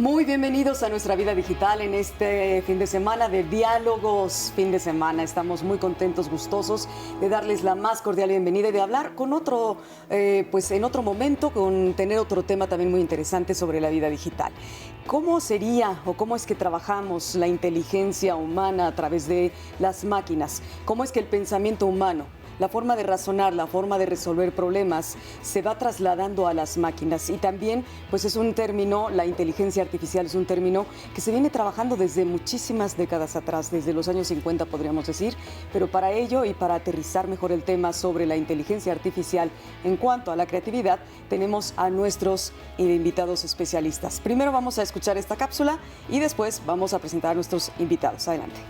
Muy bienvenidos a Nuestra Vida Digital en este fin de semana de diálogos, fin de semana. Estamos muy contentos, gustosos de darles la más cordial bienvenida y de hablar con otro, pues en otro momento, con tener otro tema también muy interesante sobre la vida digital. ¿Cómo sería o cómo es que trabajamos la inteligencia humana a través de las máquinas? ¿Cómo es que el pensamiento humano, la forma de razonar, la forma de resolver problemas se va trasladando a las máquinas? Y también, pues es un término, la inteligencia artificial es un término que se viene trabajando desde muchísimas décadas atrás, desde los años 50 podríamos decir, pero para ello y para aterrizar mejor el tema sobre la inteligencia artificial en cuanto a la creatividad, tenemos a nuestros invitados especialistas. Primero vamos a escuchar esta cápsula y después vamos a presentar a nuestros invitados. Adelante.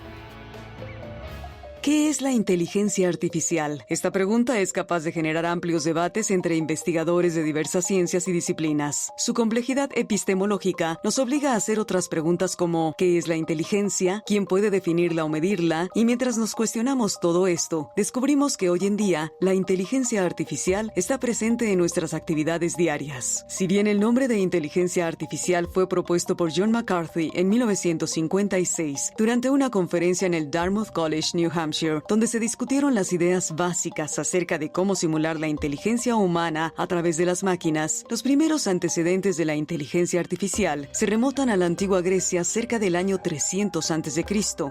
¿Qué es la inteligencia artificial? Esta pregunta es capaz de generar amplios debates entre investigadores de diversas ciencias y disciplinas. Su complejidad epistemológica nos obliga a hacer otras preguntas como ¿qué es la inteligencia? ¿Quién puede definirla o medirla? Y mientras nos cuestionamos todo esto, descubrimos que hoy en día la inteligencia artificial está presente en nuestras actividades diarias. Si bien el nombre de inteligencia artificial fue propuesto por John McCarthy en 1956 durante una conferencia en el Dartmouth College, New Hampshire, donde se discutieron las ideas básicas acerca de cómo simular la inteligencia humana a través de las máquinas, los primeros antecedentes de la inteligencia artificial se remontan a la antigua Grecia cerca del año 300 a.C.,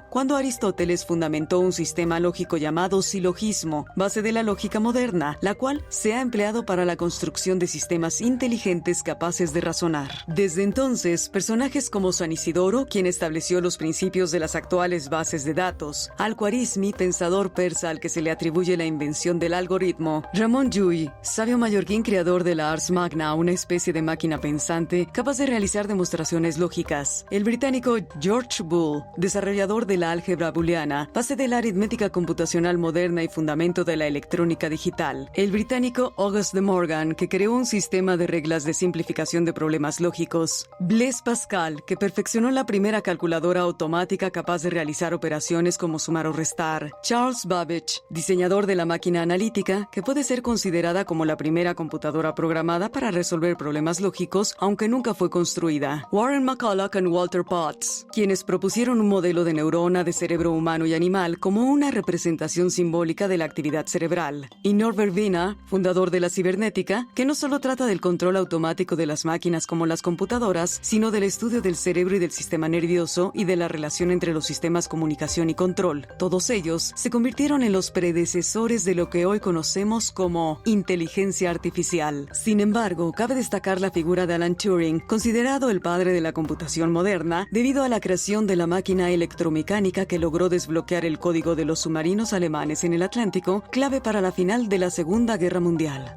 cuando Aristóteles fundamentó un sistema lógico llamado silogismo, base de la lógica moderna, la cual se ha empleado para la construcción de sistemas inteligentes capaces de razonar. Desde entonces, personajes como San Isidoro, quien estableció los principios de las actuales bases de datos, Al-Khwarizmi, pensador persa al que se le atribuye la invención del algoritmo, Ramon Llull, sabio mallorquín creador de la Ars Magna, una especie de máquina pensante capaz de realizar demostraciones lógicas, el británico George Boole, desarrollador de la álgebra booleana, base de la aritmética computacional moderna y fundamento de la electrónica digital, el británico Auguste de Morgan, que creó un sistema de reglas de simplificación de problemas lógicos, Blaise Pascal, que perfeccionó la primera calculadora automática capaz de realizar operaciones como sumar o restar, Charles Babbage, diseñador de la máquina analítica, que puede ser considerada como la primera computadora programada para resolver problemas lógicos, aunque nunca fue construida, Warren McCulloch y Walter Potts, quienes propusieron un modelo de neurona de cerebro humano y animal como una representación simbólica de la actividad cerebral, y Norbert Wiener, fundador de la cibernética, que no solo trata del control automático de las máquinas como las computadoras, sino del estudio del cerebro y del sistema nervioso y de la relación entre los sistemas comunicación y control. Todos ellos se convirtieron en los predecesores de lo que hoy conocemos como inteligencia artificial. Sin embargo, cabe destacar la figura de Alan Turing, considerado el padre de la computación moderna, debido a la creación de la máquina electromecánica que logró desbloquear el código de los submarinos alemanes en el Atlántico, clave para la final de la Segunda Guerra Mundial.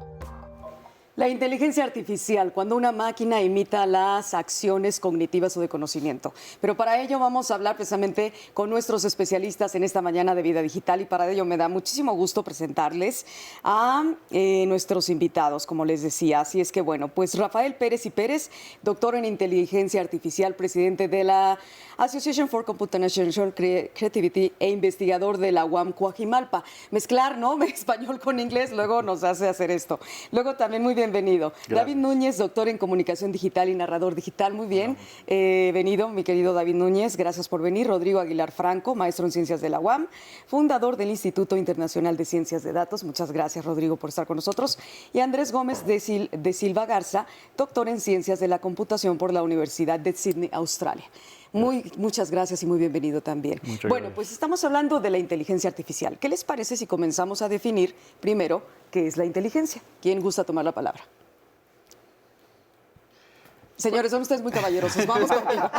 La inteligencia artificial, cuando una máquina imita las acciones cognitivas o de conocimiento. Pero para ello vamos a hablar precisamente con nuestros especialistas en esta mañana de Vida Digital y para ello me da muchísimo gusto presentarles a nuestros invitados, como les decía. Así es que bueno, pues Rafael Pérez y Pérez, doctor en inteligencia artificial, presidente de la Association for Computational Creativity e investigador de la UAM Coajimalpa. Mezclar, ¿no? Español con inglés, luego nos hace hacer esto. Luego también muy bienvenido. Gracias. David Núñez, doctor en comunicación digital y narrador digital. Muy bien. Venido, mi querido David Núñez. Gracias por venir. Rodrigo Aguilar Franco, maestro en ciencias de la UAM, fundador del Instituto Internacional de Ciencias de Datos. Muchas gracias, Rodrigo, por estar con nosotros. Y Andrés Gómez de Silva Garza, doctor en ciencias de la computación por la Universidad de Sydney, Australia. Muchas gracias y muy bienvenido también. Bueno, pues estamos hablando de la inteligencia artificial. ¿Qué les parece si comenzamos a definir primero qué es la inteligencia? ¿Quién gusta tomar la palabra? Señores, son ustedes muy caballerosos. Vamos contigo.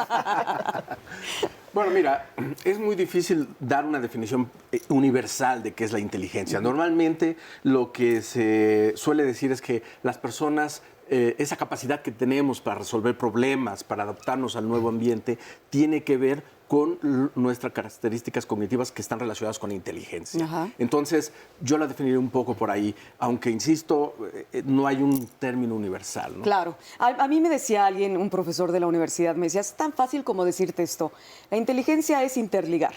Bueno, mira, es muy difícil dar una definición universal de qué es la inteligencia. Normalmente lo que se suele decir es que las personas, esa capacidad que tenemos para resolver problemas, para adaptarnos al nuevo ambiente, tiene que ver con nuestras características cognitivas que están relacionadas con inteligencia. Ajá. Entonces, yo la definiré un poco por ahí, aunque, insisto, no hay un término universal, ¿no? Claro. A mí me decía alguien, un profesor de la universidad, me decía, es tan fácil como decirte esto. La inteligencia es interligar.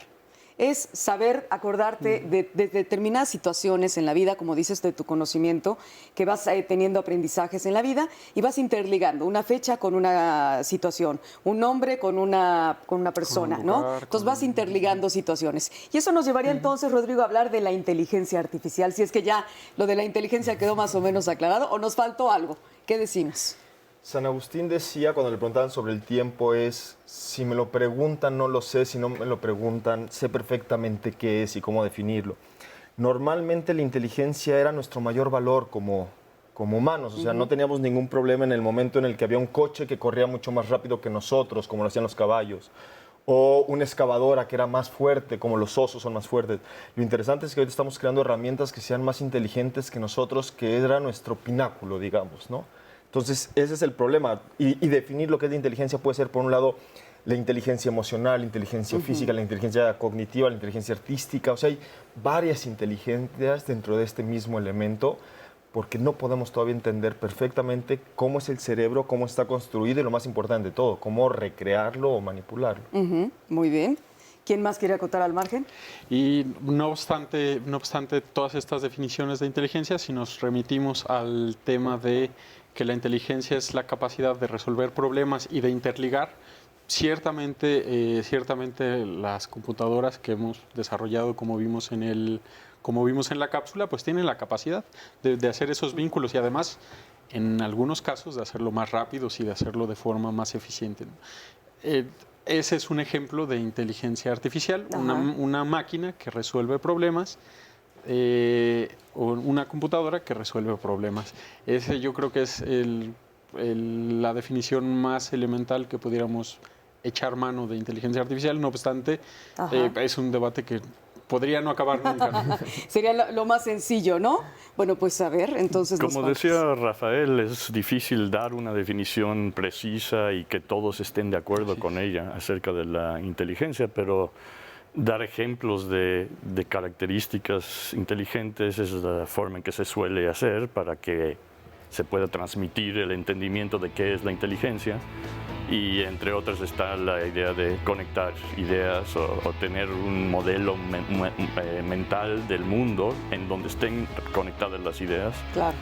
es saber acordarte de determinadas situaciones en la vida, como dices, de tu conocimiento, que vas teniendo aprendizajes en la vida y vas interligando una fecha con una situación, un nombre con una persona, con un lugar, ¿no? Entonces vas interligando situaciones. Y eso nos llevaría entonces, Rodrigo, a hablar de la inteligencia artificial, si es que ya lo de la inteligencia quedó más o menos aclarado o nos faltó algo. ¿Qué decimos? San Agustín decía, cuando le preguntaban sobre el tiempo, si me lo preguntan no lo sé, si no me lo preguntan sé perfectamente qué es y cómo definirlo. Normalmente la inteligencia era nuestro mayor valor como humanos, o sea, no teníamos ningún problema en el momento en el que había un coche que corría mucho más rápido que nosotros, como lo hacían los caballos, o una excavadora que era más fuerte, como los osos son más fuertes. Lo interesante es que hoy estamos creando herramientas que sean más inteligentes que nosotros, que era nuestro pináculo, digamos, ¿no? Entonces, ese es el problema. Y definir lo que es la inteligencia puede ser, por un lado, la inteligencia emocional, la inteligencia física, la inteligencia cognitiva, la inteligencia artística. O sea, hay varias inteligencias dentro de este mismo elemento, porque no podemos todavía entender perfectamente cómo es el cerebro, cómo está construido y, lo más importante de todo, cómo recrearlo o manipularlo. Muy bien. ¿Quién más quiere acotar al margen? Y no obstante todas estas definiciones de inteligencia, si nos remitimos al tema de que la inteligencia es la capacidad de resolver problemas y de interligar, ciertamente las computadoras que hemos desarrollado, como vimos en la cápsula, pues tienen la capacidad de hacer esos vínculos y además, en algunos casos, de hacerlo más rápidos y de hacerlo de forma más eficiente, ¿no? Ese es un ejemplo de inteligencia artificial, una máquina que resuelve problemas, o una computadora que resuelve problemas. Ese yo creo que es la definición más elemental que pudiéramos echar mano de inteligencia artificial. No obstante, es un debate que podría no acabar nunca, ¿no? Sería lo más sencillo, ¿no? Bueno, pues a ver, entonces... Como decía Rafael, es difícil dar una definición precisa y que todos estén de acuerdo con ella acerca de la inteligencia, pero dar ejemplos de características inteligentes es la forma en que se suele hacer para que se pueda transmitir el entendimiento de qué es la inteligencia. Y entre otras está la idea de conectar ideas o tener un modelo mental del mundo en donde estén conectadas las ideas. Claro.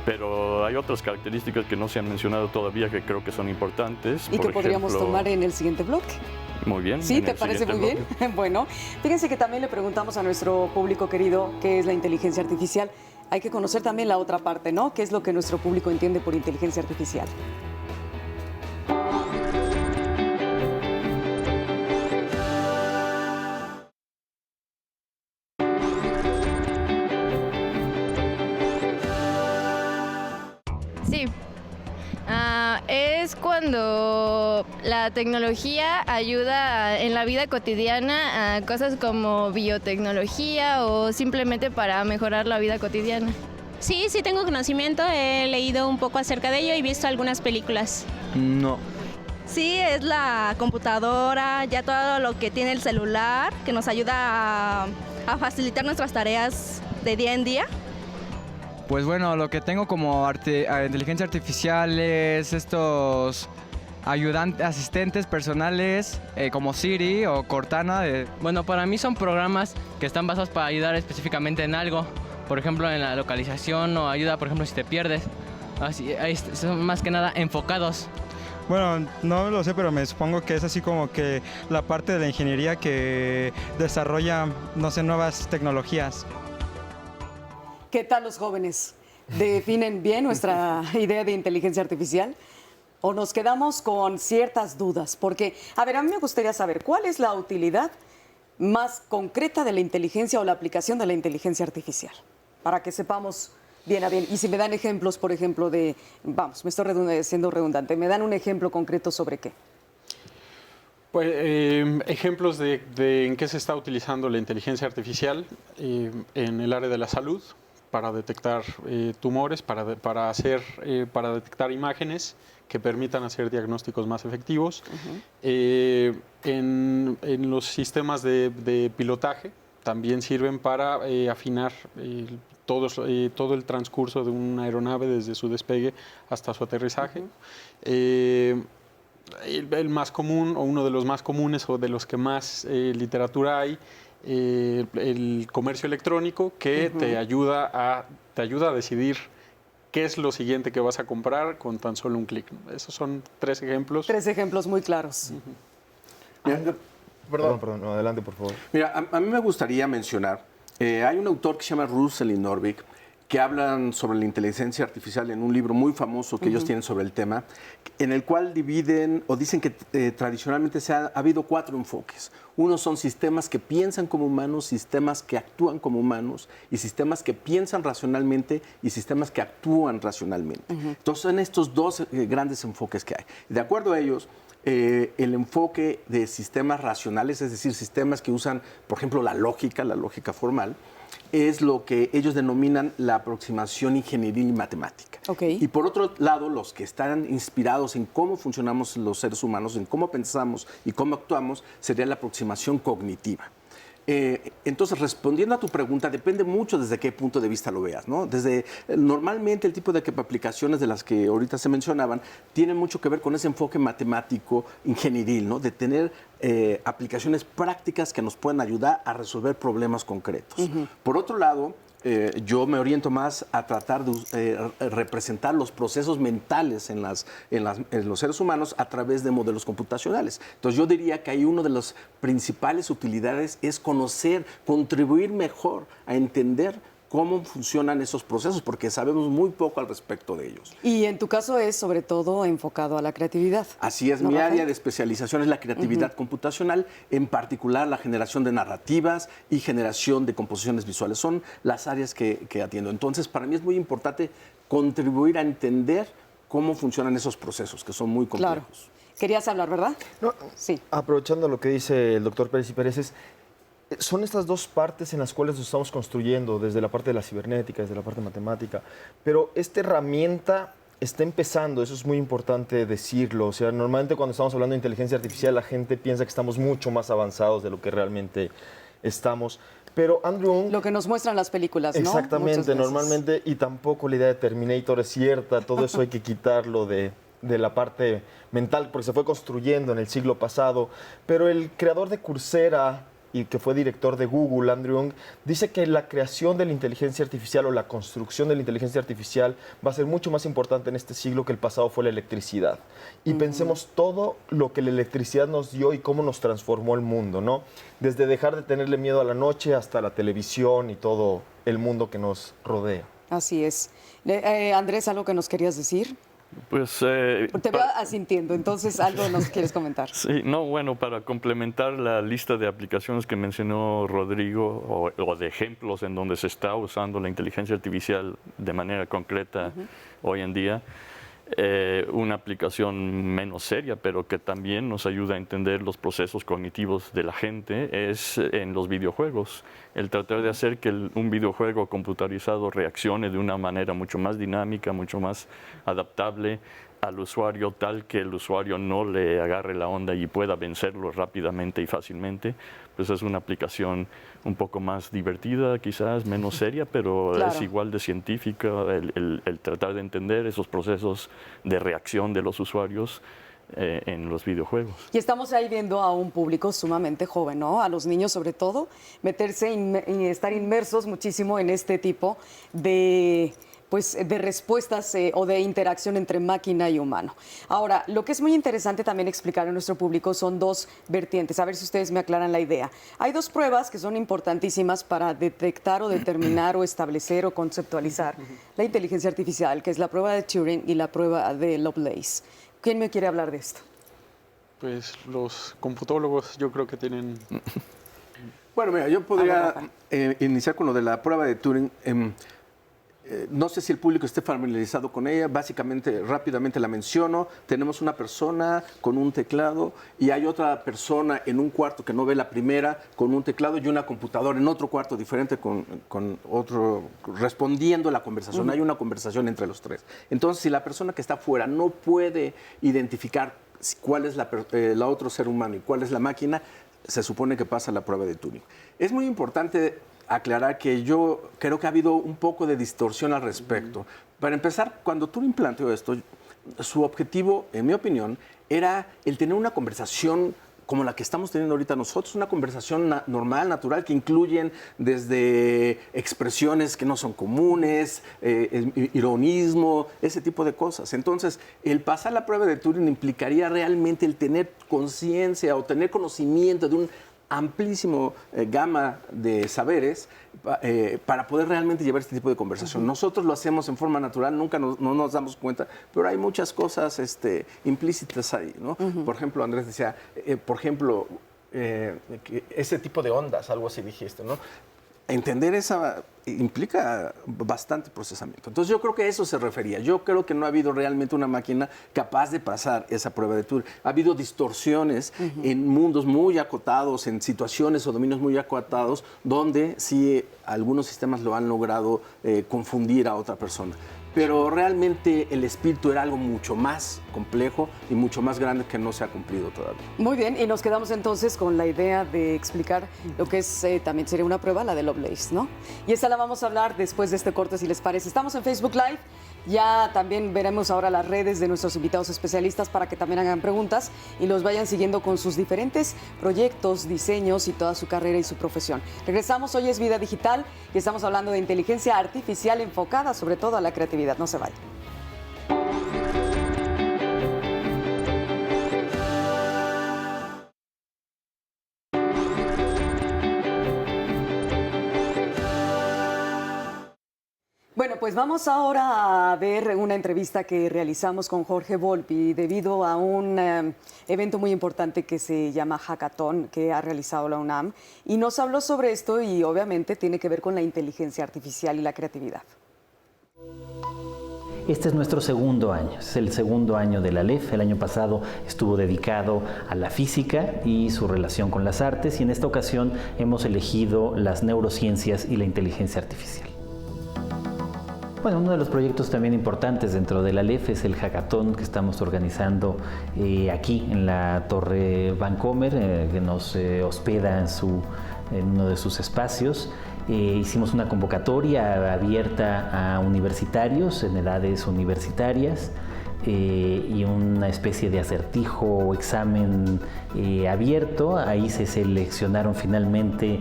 Pero hay otras características que no se han mencionado todavía que creo que son importantes. Y que podríamos tomar en el siguiente bloque. Muy bien. ¿Sí? ¿Te parece muy bien? Bueno, fíjense que también le preguntamos a nuestro público querido qué es la inteligencia artificial. Hay que conocer también la otra parte, ¿no? ¿Qué es lo que nuestro público entiende por inteligencia artificial? Sí. Es cuando la tecnología ayuda en la vida cotidiana a cosas como biotecnología o simplemente para mejorar la vida cotidiana. Sí, sí tengo conocimiento, he leído un poco acerca de ello y visto algunas películas. No. Sí, es la computadora, ya todo lo que tiene el celular, que nos ayuda a facilitar nuestras tareas de día en día. Pues bueno, lo que tengo como inteligencia artificial es estos asistentes personales como Siri o Cortana. Bueno, para mí son programas que están basados para ayudar específicamente en algo. Por ejemplo, en la localización o ayuda, por ejemplo, si te pierdes. Así, son más que nada enfocados. Bueno, no lo sé, pero me supongo que es así como que la parte de la ingeniería que desarrolla, no sé, nuevas tecnologías. ¿Qué tal los jóvenes? ¿Definen bien nuestra idea de inteligencia artificial? ¿O nos quedamos con ciertas dudas? Porque, a ver, a mí me gustaría saber, ¿cuál es la utilidad más concreta de la inteligencia o la aplicación de la inteligencia artificial? Para que sepamos bien a bien. Y si me dan ejemplos, por ejemplo, me estoy siendo redundante, ¿me dan un ejemplo concreto sobre qué? Pues ejemplos de en qué se está utilizando la inteligencia artificial en el área de la salud, para detectar tumores, para detectar imágenes que permitan hacer diagnósticos más efectivos. En los sistemas de pilotaje también sirven para afinar todo el transcurso de una aeronave desde su despegue hasta su aterrizaje. el más común, o uno de los más comunes, o de los que más literatura hay, el comercio electrónico, que te ayuda a decidir qué es lo siguiente que vas a comprar con tan solo un clic. Esos son 3 ejemplos. 3 ejemplos muy claros. Perdón, no, adelante, por favor. Mira, a mí me gustaría mencionar, hay un autor que se llama Russell y Norvig, que hablan sobre la inteligencia artificial en un libro muy famoso que ellos tienen sobre el tema, en el cual dividen o dicen que tradicionalmente ha habido 4 enfoques. Uno son sistemas que piensan como humanos, sistemas que actúan como humanos, y sistemas que piensan racionalmente y sistemas que actúan racionalmente. Entonces son estos 2 grandes enfoques que hay. De acuerdo a ellos, el enfoque de sistemas racionales, es decir, sistemas que usan, por ejemplo, la lógica formal, es lo que ellos denominan la aproximación ingenieril y matemática. Y por otro lado, los que están inspirados en cómo funcionamos los seres humanos, en cómo pensamos y cómo actuamos, sería la aproximación cognitiva. Entonces, respondiendo a tu pregunta, depende mucho desde qué punto de vista lo veas, ¿no? Normalmente el tipo de aplicaciones de las que ahorita se mencionaban tienen mucho que ver con ese enfoque matemático ingenieril, ¿no? De tener aplicaciones prácticas que nos puedan ayudar a resolver problemas concretos. Por otro lado, yo me oriento más a tratar de representar los procesos mentales en los seres humanos a través de modelos computacionales. Entonces yo diría que hay una de las principales utilidades es conocer, contribuir mejor a entender cómo funcionan esos procesos, porque sabemos muy poco al respecto de ellos. Y en tu caso es sobre todo enfocado a la creatividad. Así es, mi área de especialización es la creatividad computacional, en particular la generación de narrativas y generación de composiciones visuales. Son las áreas que atiendo. Entonces, para mí es muy importante contribuir a entender cómo funcionan esos procesos, que son muy complejos. Claro. Querías hablar, ¿verdad? No, sí. Aprovechando lo que dice el doctor Pérez y Pérez, son estas 2 partes en las cuales nos estamos construyendo, desde la parte de la cibernética, desde la parte matemática, pero esta herramienta está empezando, eso es muy importante decirlo. O sea, normalmente cuando estamos hablando de inteligencia artificial, la gente piensa que estamos mucho más avanzados de lo que realmente estamos. Pero Andrew Ng, lo que nos muestran las películas, ¿no? Exactamente, normalmente, y tampoco la idea de Terminator es cierta, todo eso hay que quitarlo de la parte mental, porque se fue construyendo en el siglo pasado. Pero el creador de Coursera, y que fue director de Google, Andrew Ng, dice que la creación de la inteligencia artificial o la construcción de la inteligencia artificial va a ser mucho más importante en este siglo que el pasado fue la electricidad. Y pensemos todo lo que la electricidad nos dio y cómo nos transformó el mundo, ¿no? Desde dejar de tenerle miedo a la noche hasta la televisión y todo el mundo que nos rodea. Así es. Andrés, ¿algo que nos querías decir? Pues, te veo asintiendo, entonces algo nos quieres comentar. Sí, no, bueno, para complementar la lista de aplicaciones que mencionó Rodrigo o de ejemplos en donde se está usando la inteligencia artificial de manera concreta hoy en día, una aplicación menos seria, pero que también nos ayuda a entender los procesos cognitivos de la gente, es en los videojuegos. El tratar de hacer que un videojuego computarizado reaccione de una manera mucho más dinámica, mucho más adaptable al usuario, tal que el usuario no le agarre la onda y pueda vencerlo rápidamente y fácilmente, pues es una aplicación un poco más divertida, quizás menos seria, pero es igual de científica, el tratar de entender esos procesos de reacción de los usuarios en los videojuegos. Y estamos ahí viendo a un público sumamente joven, ¿no? A los niños sobre todo, meterse y estar inmersos muchísimo en este tipo de respuestas o de interacción entre máquina y humano. Ahora, lo que es muy interesante también explicar a nuestro público son 2 vertientes, a ver si ustedes me aclaran la idea. Hay 2 pruebas que son importantísimas para detectar o determinar o establecer o conceptualizar la inteligencia artificial, que es la prueba de Turing y la prueba de Lovelace. ¿Quién me quiere hablar de esto? Pues los computólogos yo creo que tienen... Bueno, mira, yo podría iniciar con lo de la prueba de Turing. No sé si el público esté familiarizado con ella. Básicamente, rápidamente la menciono. Tenemos una persona con un teclado y hay otra persona en un cuarto que no ve la primera con un teclado y una computadora en otro cuarto diferente con otro respondiendo a la conversación. Hay una conversación entre los 3. Entonces, si la persona que está afuera no puede identificar cuál es la otro ser humano y cuál es la máquina, se supone que pasa la prueba de Turing. Es muy importante aclarar que yo creo que ha habido un poco de distorsión al respecto. Para empezar, cuando Turing planteó esto, su objetivo, en mi opinión, era el tener una conversación como la que estamos teniendo ahorita nosotros, una conversación normal, natural, que incluyen desde expresiones que no son comunes, ironismo, ese tipo de cosas. Entonces, el pasar la prueba de Turing implicaría realmente el tener conciencia o tener conocimiento de un amplísimo gama de saberes para poder realmente llevar este tipo de conversación. Nosotros lo hacemos en forma natural, nunca no nos damos cuenta, pero hay muchas cosas implícitas ahí, ¿no? Por ejemplo, Andrés decía, ese tipo de ondas, algo así dijiste, ¿no? Entender esa implica bastante procesamiento. Entonces yo creo que a eso se refería. Yo creo que no ha habido realmente una máquina capaz de pasar esa prueba de Turing. Ha habido distorsiones en mundos muy acotados, en situaciones o dominios muy acotados, donde sí algunos sistemas lo han logrado confundir a otra persona. Pero realmente el espíritu era algo mucho más complejo y mucho más grande que no se ha cumplido todavía. Muy bien, y nos quedamos entonces con la idea de explicar lo que es, también sería una prueba, la de Lovelace, ¿no? Y esta la vamos a hablar después de este corte, si les parece. Estamos en Facebook Live. Ya también veremos ahora las redes de nuestros invitados especialistas para que también hagan preguntas y los vayan siguiendo con sus diferentes proyectos, diseños y toda su carrera y su profesión. Regresamos, hoy es Vida Digital y estamos hablando de inteligencia artificial enfocada sobre todo a la creatividad. No se vayan. Bueno, pues vamos ahora a ver una entrevista que realizamos con Jorge Volpi debido a un evento muy importante que se llama Hackathon que ha realizado la UNAM y nos habló sobre esto y obviamente tiene que ver con la inteligencia artificial y la creatividad. Este es nuestro segundo año, es el segundo año de la LEF. El año pasado estuvo dedicado a la física y su relación con las artes y en esta ocasión hemos elegido las neurociencias y la inteligencia artificial. Bueno, uno de los proyectos también importantes dentro de la LEF es el Hackathon que estamos organizando aquí en la Torre Vancomer, que nos hospeda en uno de sus espacios. Hicimos una convocatoria abierta a universitarios en edades universitarias y una especie de acertijo o examen abierto. Ahí se seleccionaron finalmente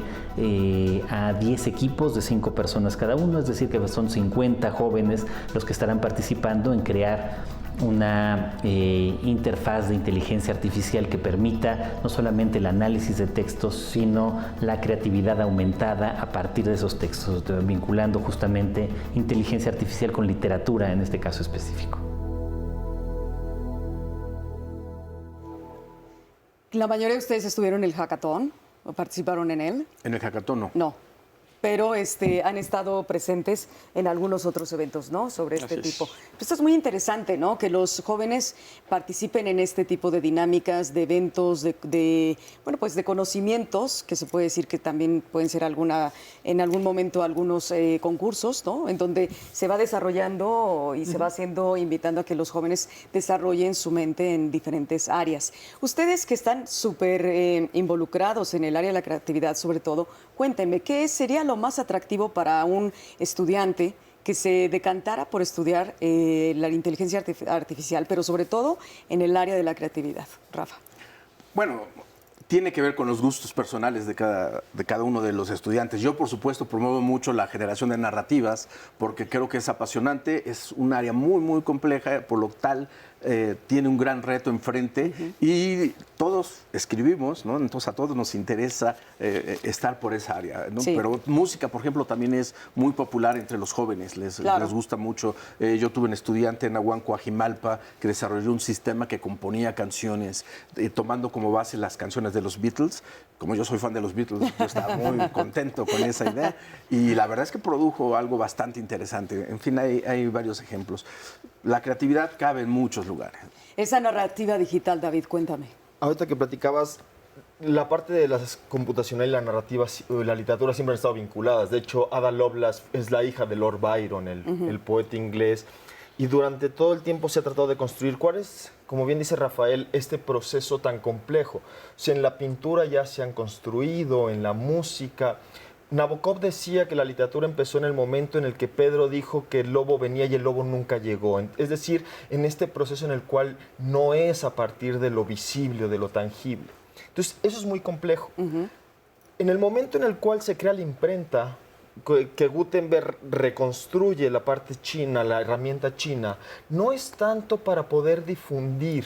a 10 equipos de 5 personas cada uno, es decir que son 50 jóvenes los que estarán participando en crear una interfaz de inteligencia artificial que permita no solamente el análisis de textos, sino la creatividad aumentada a partir de esos textos, vinculando justamente inteligencia artificial con literatura en este caso específico. ¿La mayoría de ustedes estuvieron en el Hackathon o participaron en él? En el Hackathon no. No. Pero han estado presentes en algunos otros eventos, ¿no? Sobre este tipo. Esto es muy interesante, ¿no? Que los jóvenes participen en este tipo de dinámicas, de eventos, de conocimientos, que se puede decir que también pueden ser en algún momento algunos concursos, ¿no? En donde se va desarrollando y se va invitando a que los jóvenes desarrollen su mente en diferentes áreas. Ustedes que están súper involucrados en el área de la creatividad, sobre todo, cuéntenme, ¿qué sería lo más atractivo para un estudiante que se decantara por estudiar la inteligencia artificial, pero sobre todo en el área de la creatividad? Rafa. Bueno, tiene que ver con los gustos personales de cada uno de los estudiantes. Yo, por supuesto, promuevo mucho la generación de narrativas porque creo que es apasionante, es un área muy, muy compleja, por lo tal tiene un gran reto enfrente y todos escribimos, ¿no? Entonces a todos nos interesa estar por esa área, ¿no? Sí. Pero música, por ejemplo, también es muy popular entre los jóvenes, les gusta mucho. Yo tuve un estudiante en Ahuán, Coajimalpa, que desarrolló un sistema que componía canciones, tomando como base las canciones de los Beatles. Como yo soy fan de los Beatles, yo estaba muy contento con esa idea y la verdad es que produjo algo bastante interesante. En fin, hay varios ejemplos. La creatividad cabe en muchos lugares. Esa narrativa digital, David, cuéntame. Ahorita que platicabas, la parte de las computacional y la narrativa, la literatura siempre han estado vinculadas. De hecho, Ada Lovelace es la hija de Lord Byron, el poeta inglés. Y durante todo el tiempo se ha tratado de construir, ¿cuál es, como bien dice Rafael, este proceso tan complejo? O sea, en la pintura ya se han construido, en la música. Nabokov decía que la literatura empezó en el momento en el que Pedro dijo que el lobo venía y el lobo nunca llegó. Es decir, en este proceso en el cual no es a partir de lo visible o de lo tangible. Entonces, eso es muy complejo. En el momento en el cual se crea la imprenta, que Gutenberg reconstruye la parte china, la herramienta china, no es tanto para poder difundir,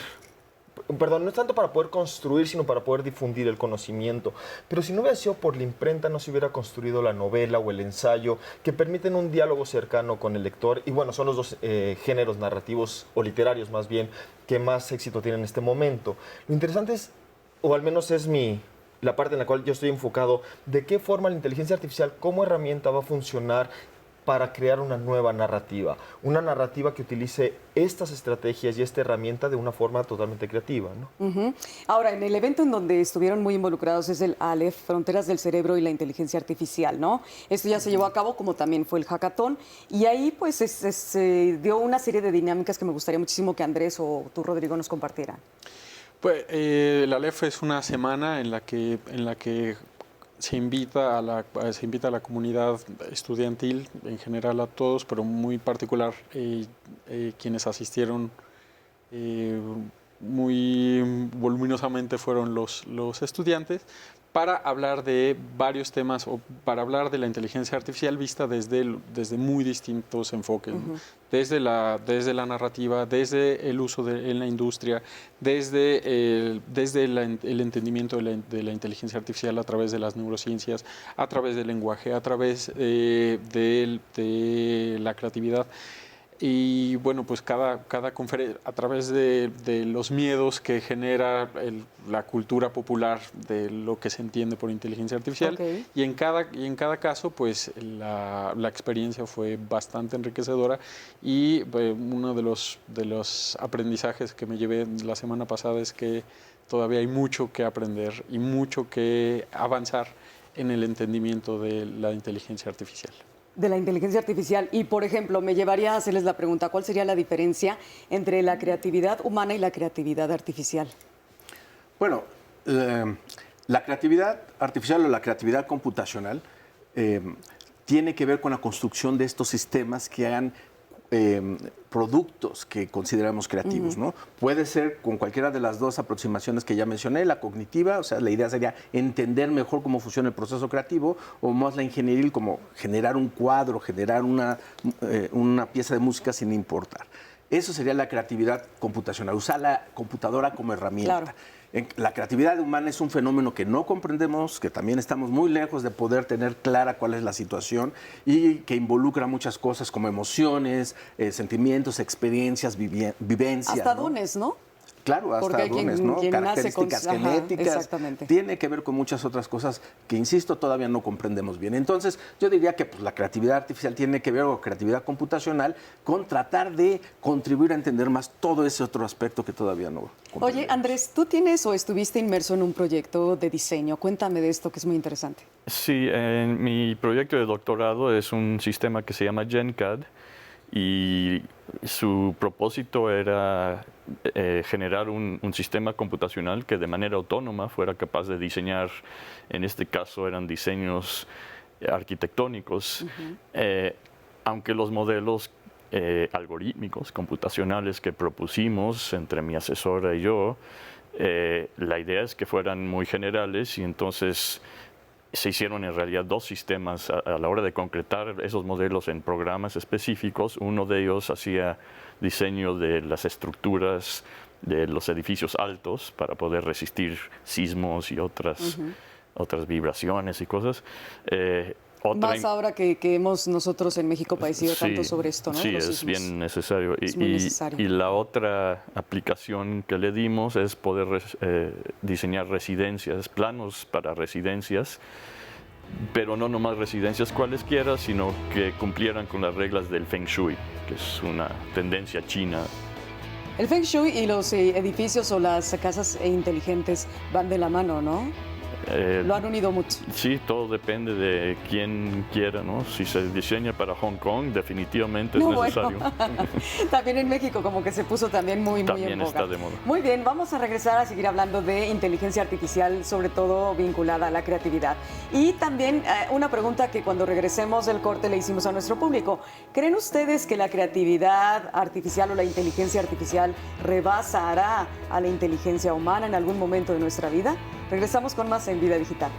no es tanto para poder construir, sino para poder difundir el conocimiento. Pero si no hubiera sido por la imprenta, no se hubiera construido la novela o el ensayo, que permiten un diálogo cercano con el lector. Y bueno, son los dos géneros narrativos, o literarios más bien, que más éxito tienen en este momento. Lo interesante es, o al menos es la parte en la cual yo estoy enfocado, de qué forma la inteligencia artificial como herramienta va a funcionar para crear una nueva narrativa. Una narrativa que utilice estas estrategias y esta herramienta de una forma totalmente creativa, ¿no? Ahora, en el evento en donde estuvieron muy involucrados es el Aleph, Fronteras del Cerebro y la Inteligencia Artificial, ¿no? Esto ya se llevó a cabo, como también fue el hackathon, y ahí pues se dio una serie de dinámicas que me gustaría muchísimo que Andrés o tú, Rodrigo, nos compartieran. Pues el Aleph es una semana en la que se invita a la comunidad estudiantil en general, a todos, pero muy particular quienes asistieron muy voluminosamente fueron los estudiantes, para hablar de varios temas o para hablar de la inteligencia artificial vista desde muy distintos enfoques, ¿no? Desde la narrativa, desde el uso en la industria, desde el entendimiento de la inteligencia artificial a través de las neurociencias, a través del lenguaje, a través de la creatividad. Y bueno, pues cada conferencia, a través de los miedos que genera la cultura popular de lo que se entiende por inteligencia artificial, y en cada caso, pues la experiencia fue bastante enriquecedora, y uno de los aprendizajes que me llevé la semana pasada es que todavía hay mucho que aprender y mucho que avanzar en el entendimiento de la inteligencia artificial. De la inteligencia artificial. Y, por ejemplo, me llevaría a hacerles la pregunta, ¿cuál sería la diferencia entre la creatividad humana y la creatividad artificial? Bueno, la creatividad artificial o la creatividad computacional tiene que ver con la construcción de estos sistemas que hagan productos que consideramos creativos, ¿no? Puede ser con cualquiera de las dos aproximaciones que ya mencioné, la cognitiva, o sea, la idea sería entender mejor cómo funciona el proceso creativo, o más la ingenieril, como generar un cuadro, generar una pieza de música sin importar. Eso sería la creatividad computacional, usar la computadora como herramienta. Claro. La creatividad humana es un fenómeno que no comprendemos, que también estamos muy lejos de poder tener clara cuál es la situación, y que involucra muchas cosas como emociones, sentimientos, experiencias, vivencias. Hasta dones, ¿no? Claro, hasta dones, ¿no? Características genéticas. Exactamente. Tiene que ver con muchas otras cosas que, insisto, todavía no comprendemos bien. Entonces, yo diría que pues, la creatividad artificial tiene que ver con creatividad computacional, con tratar de contribuir a entender más todo ese otro aspecto que todavía no comprendemos. Oye, Andrés, ¿tú tienes o estuviste inmerso en un proyecto de diseño? Cuéntame de esto, que es muy interesante. Sí, mi proyecto de doctorado es un sistema que se llama GenCAD, y su propósito era generar un sistema computacional que de manera autónoma fuera capaz de diseñar, en este caso eran diseños arquitectónicos, aunque los modelos algorítmicos, computacionales que propusimos entre mi asesora y yo, la idea es que fueran muy generales, y entonces se hicieron en realidad dos sistemas a la hora de concretar esos modelos en programas específicos. Uno de ellos hacía diseño de las estructuras de los edificios altos para poder resistir sismos y otras vibraciones y cosas. Más ahora que hemos nosotros en México padecido tanto sobre esto, ¿no? Sí, es bien necesario. Y la otra aplicación que le dimos es poder diseñar residencias, planos para residencias, pero no nomás residencias cualesquiera, sino que cumplieran con las reglas del Feng Shui, que es una tendencia china. El Feng Shui y los edificios o las casas inteligentes van de la mano, ¿no? Lo han unido mucho. Sí, todo depende de quién quiera, ¿no? Si se diseña para Hong Kong, definitivamente es necesario. Bueno. También en México como que se puso también muy en boga. También está de moda. Muy bien, vamos a regresar a seguir hablando de inteligencia artificial, sobre todo vinculada a la creatividad. Y también una pregunta que cuando regresemos del corte le hicimos a nuestro público. ¿Creen ustedes que la creatividad artificial o la inteligencia artificial rebasará a la inteligencia humana en algún momento de nuestra vida? Regresamos con más en Vida Digital.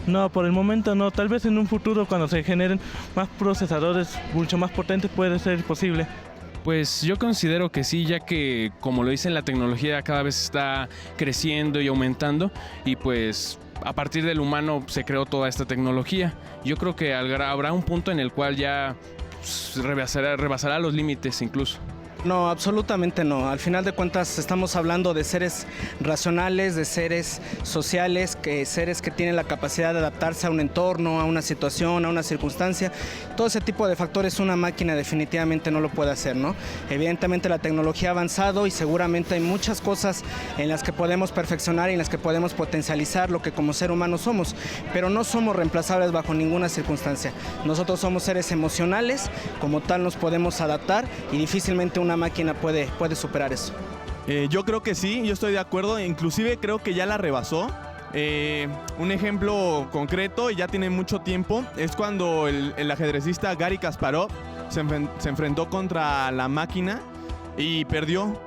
No, por el momento no. Tal vez en un futuro, cuando se generen más procesadores mucho más potentes, puede ser posible. Pues yo considero que sí, ya que, como lo dicen, la tecnología cada vez está creciendo y aumentando, y pues a partir del humano se creó toda esta tecnología. Yo creo que habrá un punto en el cual ya rebasará los límites incluso. No, absolutamente no. Al final de cuentas estamos hablando de seres racionales, de seres sociales, seres que tienen la capacidad de adaptarse a un entorno, a una situación, a una circunstancia. Todo ese tipo de factores una máquina definitivamente no lo puede hacer, ¿no? Evidentemente la tecnología ha avanzado y seguramente hay muchas cosas en las que podemos perfeccionar y en las que podemos potencializar lo que como ser humano somos, pero no somos reemplazables bajo ninguna circunstancia. Nosotros somos seres emocionales, como tal nos podemos adaptar y difícilmente una máquina puede superar eso. Yo creo que sí, yo estoy de acuerdo, inclusive creo que ya la rebasó. Un ejemplo concreto, y ya tiene mucho tiempo, es cuando el ajedrecista Garry Kasparov se enfrentó contra la máquina y perdió.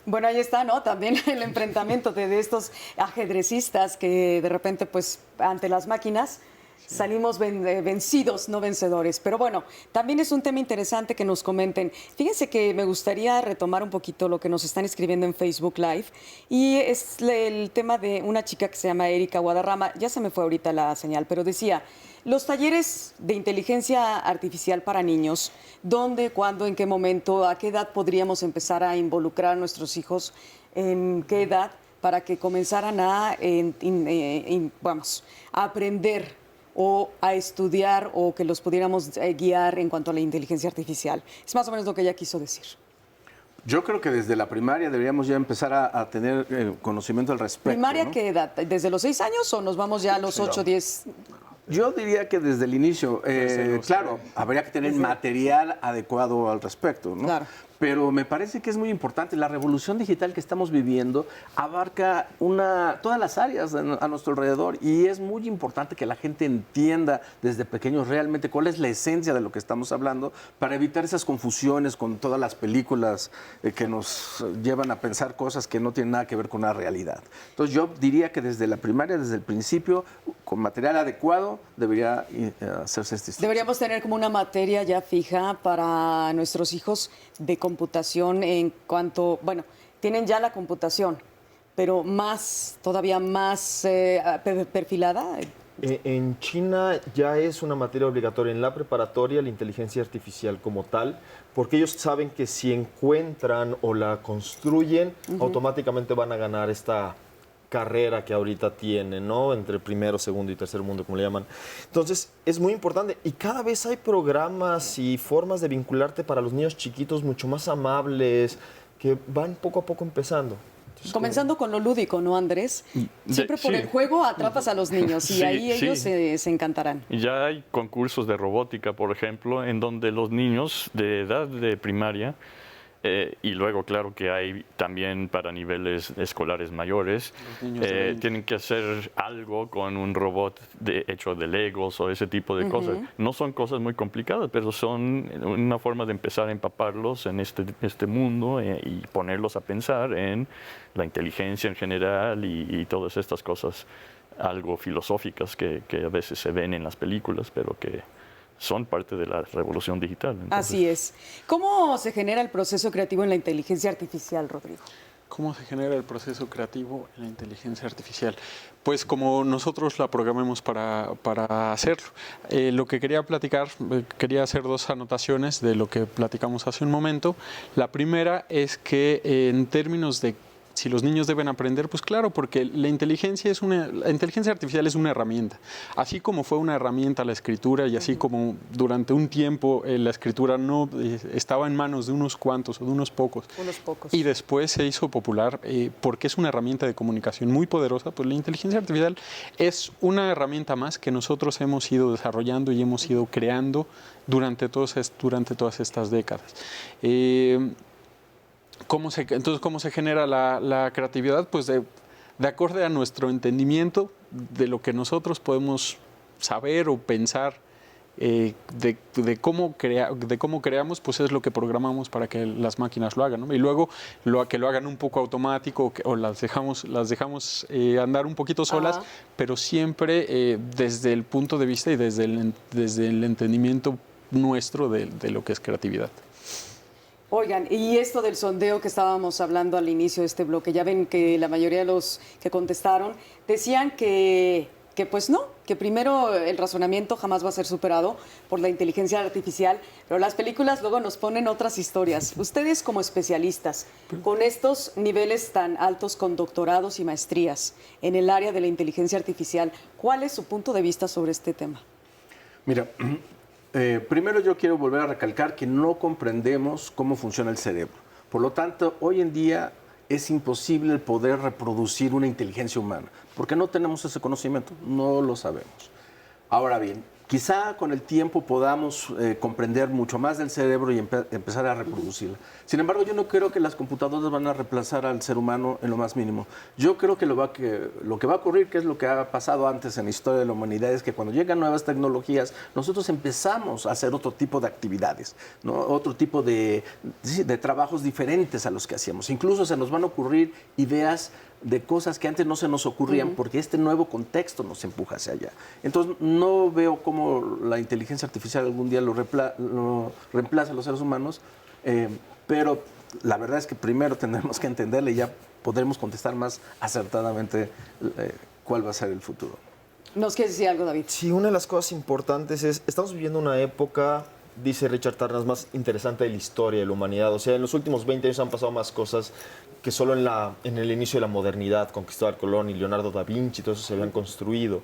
Bueno, ahí está, ¿no? También el enfrentamiento de estos ajedrecistas que de repente, pues, ante las máquinas salimos vencidos, no vencedores. Pero bueno, también es un tema interesante que nos comenten. Fíjense que me gustaría retomar un poquito lo que nos están escribiendo en Facebook Live. Y es el tema de una chica que se llama Erika Guadarrama. Ya se me fue ahorita la señal, pero decía, los talleres de inteligencia artificial para niños, ¿dónde, cuándo, en qué momento, a qué edad podríamos empezar a involucrar a nuestros hijos? ¿En qué edad? Para que comenzaran a aprender o a estudiar, o que los pudiéramos guiar en cuanto a la inteligencia artificial. Es más o menos lo que ella quiso decir. Yo creo que desde la primaria deberíamos ya empezar a tener conocimiento al respecto. ¿Primaria, ¿no? qué edad? ¿Desde los 6 años o nos vamos ya a los 8, 10? Yo diría que desde el inicio. Claro, habría que tener material adecuado al respecto, ¿no? Claro. Pero me parece que es muy importante. La revolución digital que estamos viviendo abarca todas las áreas a nuestro alrededor, y es muy importante que la gente entienda desde pequeños realmente cuál es la esencia de lo que estamos hablando, para evitar esas confusiones con todas las películas que nos llevan a pensar cosas que no tienen nada que ver con la realidad. Entonces yo diría que desde la primaria, desde el principio, con material adecuado, debería hacerse este estudio. Deberíamos tener como una materia ya fija para nuestros hijos de computación, en cuanto, bueno, tienen ya la computación, pero todavía más perfilada. En China ya es una materia obligatoria en la preparatoria la inteligencia artificial como tal, porque ellos saben que si encuentran o la construyen, automáticamente van a ganar esta carrera que ahorita tienen, ¿no? Entre primero, segundo y tercer mundo, como le llaman. Entonces, es muy importante. Y cada vez hay programas y formas de vincularte para los niños chiquitos mucho más amables, que van poco a poco empezando. Entonces, comenzando con lo lúdico, ¿no, Andrés? Siempre por el juego atrapas a los niños y ahí ellos se encantarán. Y ya hay concursos de robótica, por ejemplo, en donde los niños de edad de primaria, y luego, claro, que hay también para niveles escolares mayores, tienen que hacer algo con un robot hecho de Legos o ese tipo de cosas. No son cosas muy complicadas, pero son una forma de empezar a empaparlos en este mundo y ponerlos a pensar en la inteligencia en general y todas estas cosas algo filosóficas que a veces se ven en las películas, pero que son parte de la revolución digital. Entonces, así es. ¿Cómo se genera el proceso creativo en la inteligencia artificial, Rodrigo? ¿Cómo se genera el proceso creativo en la inteligencia artificial? Pues como nosotros la programemos para hacerlo. Lo que quería platicar, quería hacer 2 anotaciones de lo que platicamos hace un momento. La primera es que en términos de si los niños deben aprender, pues claro, porque la inteligencia artificial es una herramienta. Así como fue una herramienta la escritura y así como durante un tiempo la escritura no estaba en manos de unos cuantos o de unos pocos. Y después se hizo popular porque es una herramienta de comunicación muy poderosa, pues la inteligencia artificial es una herramienta más que nosotros hemos ido desarrollando y hemos ido creando durante todas estas décadas. Entonces, ¿cómo se genera la creatividad? Pues de acorde a nuestro entendimiento de lo que nosotros podemos saber o pensar de cómo creamos, pues es lo que programamos para que las máquinas lo hagan, ¿no? Y luego que lo hagan un poco automático o las dejamos andar un poquito solas, pero siempre desde el punto de vista y desde el entendimiento nuestro de lo que es creatividad. Oigan, y esto del sondeo que estábamos hablando al inicio de este bloque, ya ven que la mayoría de los que contestaron decían que pues no, que primero el razonamiento jamás va a ser superado por la inteligencia artificial, pero las películas luego nos ponen otras historias. Ustedes como especialistas, con estos niveles tan altos con doctorados y maestrías en el área de la inteligencia artificial, ¿cuál es su punto de vista sobre este tema? Mira, primero yo quiero volver a recalcar que no comprendemos cómo funciona el cerebro. Por lo tanto, hoy en día es imposible el poder reproducir una inteligencia humana, porque no tenemos ese conocimiento, no lo sabemos. Ahora bien, quizá con el tiempo podamos comprender mucho más del cerebro y empezar a reproducirla. Sin embargo, yo no creo que las computadoras van a reemplazar al ser humano en lo más mínimo. Yo creo que lo que va a ocurrir, que es lo que ha pasado antes en la historia de la humanidad, es que cuando llegan nuevas tecnologías, nosotros empezamos a hacer otro tipo de actividades, ¿no? Otro tipo de trabajos diferentes a los que hacíamos. Incluso se nos van a ocurrir ideas de cosas que antes no se nos ocurrían porque este nuevo contexto nos empuja hacia allá. Entonces, no veo cómo la inteligencia artificial algún día lo reemplaza a los seres humanos, pero la verdad es que primero tendremos que entenderle y ya podremos contestar más acertadamente cuál va a ser el futuro. ¿Nos quieres decir algo, David? Sí, una de las cosas importantes es, estamos viviendo una época, dice Richard Tarnas, más interesante de la historia de la humanidad. O sea, en los últimos 20 años han pasado más cosas que solo en el inicio de la modernidad, con Cristóbal Colón y Leonardo da Vinci, todo eso se habían construido.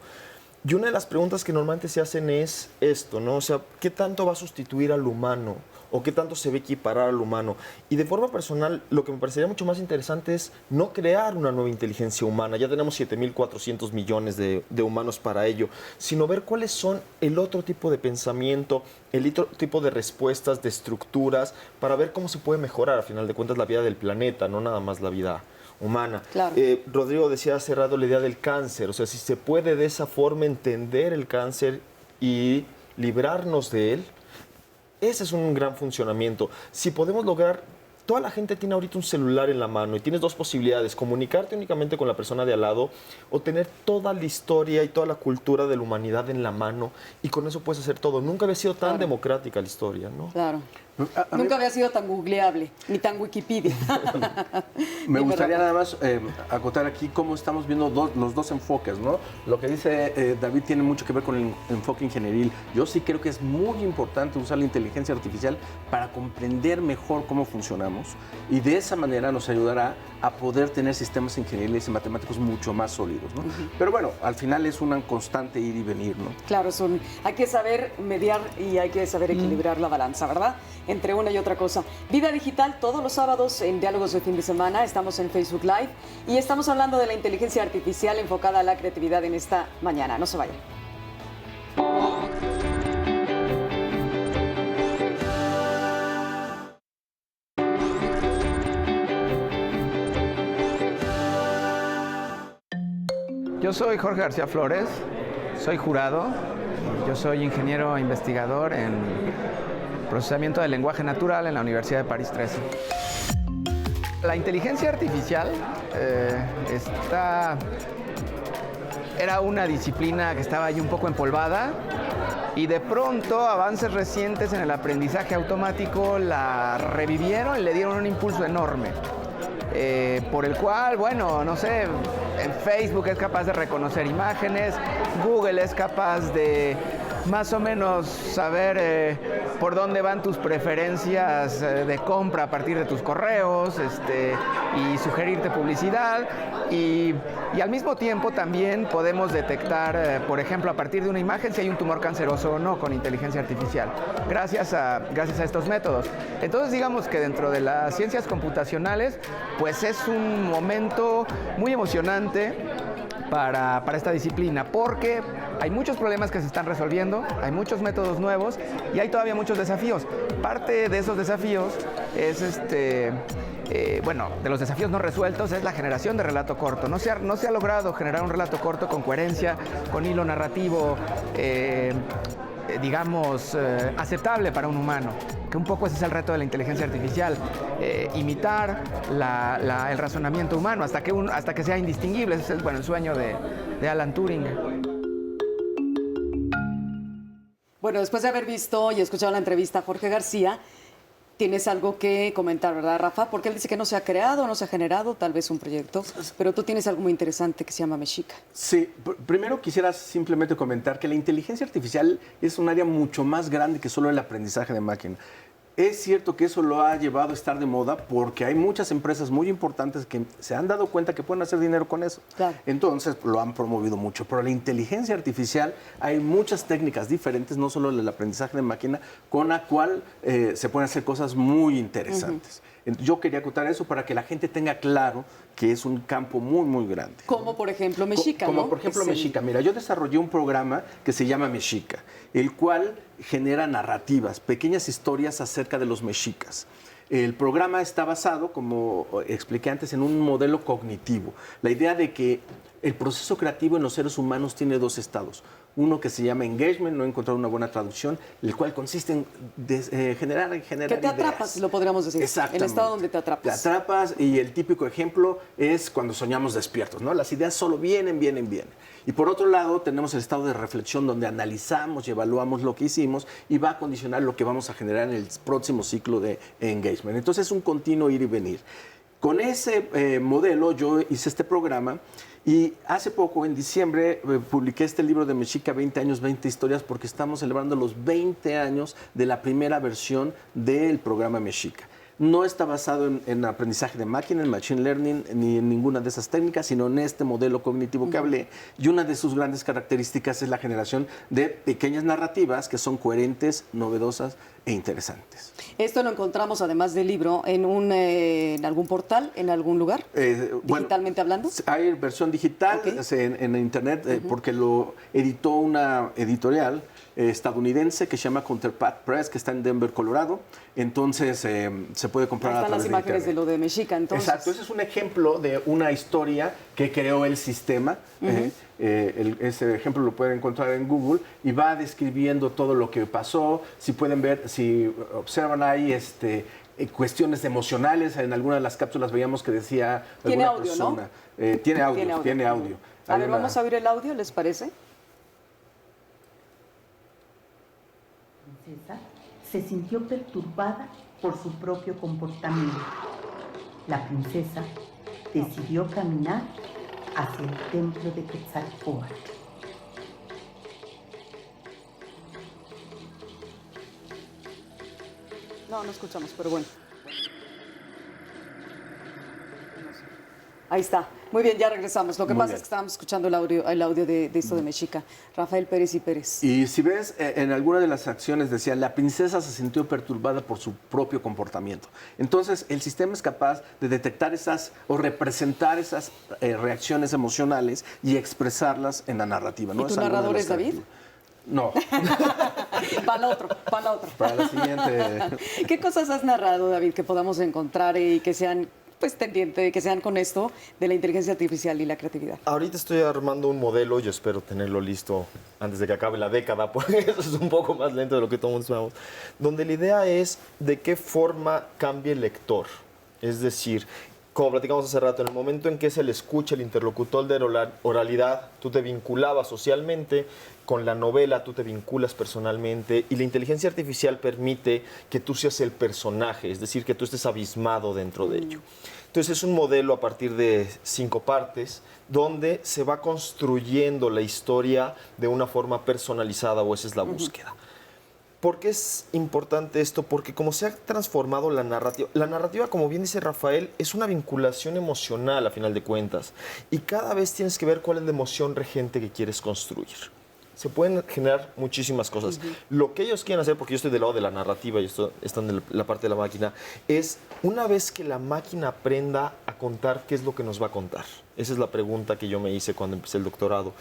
Y una de las preguntas que normalmente se hacen es esto, ¿no? O sea, ¿qué tanto va a sustituir al humano? ¿O qué tanto se ve equiparar al humano? Y de forma personal, lo que me parecería mucho más interesante es no crear una nueva inteligencia humana. Ya tenemos 7.400 millones de humanos para ello, sino ver cuáles son el otro tipo de pensamiento, el otro tipo de respuestas, de estructuras, para ver cómo se puede mejorar, a final de cuentas, la vida del planeta, no nada más la vida humana. Claro. Rodrigo decía hace rato la idea del cáncer, o sea, si se puede de esa forma entender el cáncer y librarnos de él, ese es un gran funcionamiento. Si podemos lograr, toda la gente tiene ahorita un celular en la mano y tienes dos posibilidades, comunicarte únicamente con la persona de al lado o tener toda la historia y toda la cultura de la humanidad en la mano y con eso puedes hacer todo. Nunca había sido tan democrática la historia, ¿no? Claro. Nunca había sido tan googleable, ni tan Wikipedia. Me gustaría nada más acotar aquí cómo estamos viendo los dos enfoques, ¿no? Lo que dice David tiene mucho que ver con el enfoque ingenieril. Yo sí creo que es muy importante usar la inteligencia artificial para comprender mejor cómo funcionamos y de esa manera nos ayudará a poder tener sistemas ingenieriles y matemáticos mucho más sólidos, ¿no? Pero bueno, al final es una constante ir y venir, ¿no? Claro, hay que saber mediar y hay que saber equilibrar la balanza, ¿verdad? Entre una y otra cosa. Vida Digital todos los sábados en Diálogos de Fin de Semana. Estamos en Facebook Live y estamos hablando de la inteligencia artificial enfocada a la creatividad en esta mañana. No se vayan. Yo soy Jorge García Flores, soy jurado, yo soy ingeniero investigador en procesamiento del lenguaje natural en la Universidad de París 13. La inteligencia artificial era una disciplina que estaba ahí un poco empolvada y de pronto avances recientes en el aprendizaje automático la revivieron y le dieron un impulso enorme. Por el cual, bueno, no sé, Facebook es capaz de reconocer imágenes, Google es capaz de más o menos saber por dónde van tus preferencias de compra a partir de tus correos, y sugerirte publicidad. Y al mismo tiempo también podemos detectar, por ejemplo, a partir de una imagen si hay un tumor canceroso o no con inteligencia artificial, gracias a estos métodos. Entonces, digamos que dentro de las ciencias computacionales, pues es un momento muy emocionante para esta disciplina, porque hay muchos problemas que se están resolviendo, hay muchos métodos nuevos y hay todavía muchos desafíos. Parte de esos desafíos es de los desafíos no resueltos es la generación de relato corto. No se ha logrado generar un relato corto con coherencia, con hilo narrativo, aceptable para un humano. Que un poco ese es el reto de la inteligencia artificial, imitar el razonamiento humano hasta que sea indistinguible. Ese es el sueño de Alan Turing. Bueno, después de haber visto y escuchado la entrevista a Jorge García, tienes algo que comentar, ¿verdad, Rafa? Porque él dice que no se ha creado, no se ha generado tal vez un proyecto, pero tú tienes algo muy interesante que se llama Mexica. Sí, primero quisiera simplemente comentar que la inteligencia artificial es un área mucho más grande que solo el aprendizaje de máquina. Es cierto que eso lo ha llevado a estar de moda porque hay muchas empresas muy importantes que se han dado cuenta que pueden hacer dinero con eso. Claro. Entonces lo han promovido mucho. Pero la inteligencia artificial, hay muchas técnicas diferentes, no solo el aprendizaje de máquina, con la cual se pueden hacer cosas muy interesantes. Yo quería acotar eso para que la gente tenga claro que es un campo muy, muy grande. Como por ejemplo Mexica, Como ¿no? por ejemplo Mexica. Mira, yo desarrollé un programa que se llama Mexica, el cual genera narrativas, pequeñas historias acerca de los mexicas. El programa está basado, como expliqué antes, en un modelo cognitivo. La idea de que el proceso creativo en los seres humanos tiene dos estados. Uno que se llama engagement, no he encontrado una buena traducción, el cual consiste en generar que te atrapas, lo podríamos decir. Exactamente. El estado donde te atrapas. Te atrapas, y el típico ejemplo es cuando soñamos despiertos, ¿no? Las ideas solo vienen. Y por otro lado, tenemos el estado de reflexión donde analizamos y evaluamos lo que hicimos y va a condicionar lo que vamos a generar en el próximo ciclo de engagement. Entonces es un continuo ir y venir. Con ese modelo yo hice este programa. Y hace poco, en diciembre, publiqué este libro de Mexica, 20 años, 20 historias, porque estamos celebrando los 20 años de la primera versión del programa Mexica. No está basado en aprendizaje de máquina, en machine learning, ni en ninguna de esas técnicas, sino en este modelo cognitivo que hablé. Y una de sus grandes características es la generación de pequeñas narrativas que son coherentes, novedosas e interesantes. ¿Esto lo encontramos, además del libro, en algún portal, en algún lugar, digitalmente hablando? Hay versión digital en internet, porque lo editó una editorial estadounidense que se llama Counterpart Press, que está en Denver, Colorado. Entonces se puede comprar a través de internet. Están las imágenes de lo de Mexica, entonces. Exacto, ese es un ejemplo de una historia que creó el sistema. Ese ejemplo lo pueden encontrar en Google y va describiendo todo lo que pasó. Si pueden ver, si observan ahí cuestiones emocionales, en alguna de las cápsulas veíamos que decía tiene alguna audio, persona. ¿no? Tiene audio. A ver, vamos a oír el audio, ¿les parece? Princesa se sintió perturbada por su propio comportamiento. La princesa decidió caminar hacia el templo de Quetzalcóatl. No escuchamos, pero bueno. Ahí está. Muy bien, ya regresamos. Lo que pasa es que estábamos escuchando el audio de esto de Mexica. Rafael Pérez y Pérez. Y si ves, en alguna de las acciones decía, la princesa se sintió perturbada por su propio comportamiento. Entonces, el sistema es capaz de detectar o representar esas reacciones emocionales y expresarlas en la narrativa. ¿No? ¿Y tu narrador es David? No. Para la otra. Para la siguiente. ¿Qué cosas has narrado, David, que podamos encontrar y que sean tendiente, que sean con esto de la inteligencia artificial y la creatividad? Ahorita estoy armando un modelo, yo espero tenerlo listo antes de que acabe la década, porque eso es un poco más lento de lo que todos esperamos, donde la idea es de qué forma cambia el lector. Es decir, como platicamos hace rato, en el momento en que se le escucha el interlocutor de oralidad, tú te vinculabas socialmente, con la novela tú te vinculas personalmente y la inteligencia artificial permite que tú seas el personaje, es decir, que tú estés abismado dentro de ello. Entonces es un modelo a partir de 5 partes donde se va construyendo la historia de una forma personalizada, o esa es la búsqueda. ¿Por qué es importante esto? Porque como se ha transformado la narrativa, como bien dice Rafael, es una vinculación emocional a final de cuentas. Y cada vez tienes que ver cuál es la emoción regente que quieres construir. Se pueden generar muchísimas cosas. Lo que ellos quieren hacer, porque yo estoy del lado de la narrativa y están en la parte de la máquina, es una vez que la máquina aprenda a contar, ¿qué es lo que nos va a contar? Esa es la pregunta que yo me hice cuando empecé el doctorado.